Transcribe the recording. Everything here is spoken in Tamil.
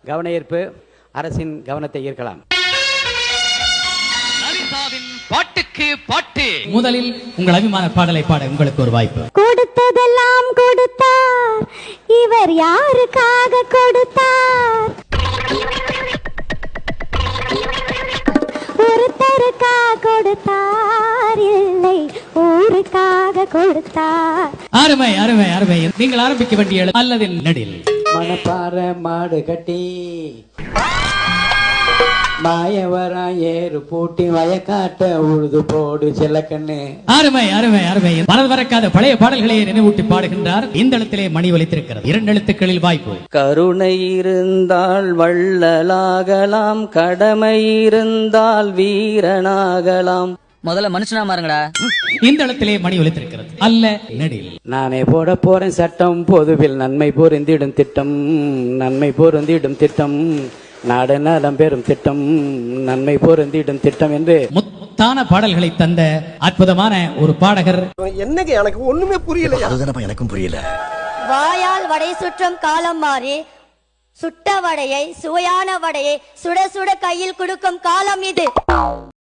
கவன ஈர்ப்பு அரசின் கவனத்தை ஈர்க்கலாம். லலிதாவின் பாட்டுக்கு பாட்டு. முதலில் உங்கள் அபிமான பாடலை பாட உங்களுக்கு ஒரு வாய்ப்பு. கொடுத்ததெல்லாம் கொடுத்தார், இவர் யாருக்காக கொடுத்தார்? ஒருத்தருக்காக கொடுத்தார், இல்லை ஊருக்காக கொடுத்தார். அருமை அருமை அருமை. நீங்கள் ஆரம்பிக்க வேண்டிய அல்லது நெடில். மணப்பாற மாடு கட்டி மாயவரம் ஏறு பூட்டி வயக்காட்ட உழுது போடு செல்லக்கண்ணு. அருமை அருமை அருமை. மனது மறக்காத பழைய பாடல்களை நினைவூட்டி பாடுகின்றார். இந்த எழுத்திலே மணி ஒலித்திருக்கிறது. 2 எழுத்துக்களில் வாய்ப்பு. கருணை இருந்தால் வள்ளலாகலாம், கடமை இருந்தால் வீரனாகலாம். முதல்ல மனுஷனா மாறுங்கடா. இந்த இடத்திலே மணி ஒலித்திருக்கிறது. அல்ல நெடில். நானே போட போறேன் சட்டம், பொதுவில் நன்மை பொருந்திடும் திட்டம், நன்மை பொருந்திடும் திட்டம், நாடு நலம் பெறும் திட்டம், நன்மை பொருந்திடும் திட்டம் என்று முத்தான பாடல்களை தந்த அற்புதமான ஒரு பாடகர். என்னங்க எனக்கு ஒண்ணுமே புரியல. அதுதானப்பா எனக்கும் புரியல. வாயால் வடை சுற்றும் காலம் மாறி சுட்ட வடையை, சுவையான வடையை சுட சுட கையில் கொடுக்கும் காலம் இது.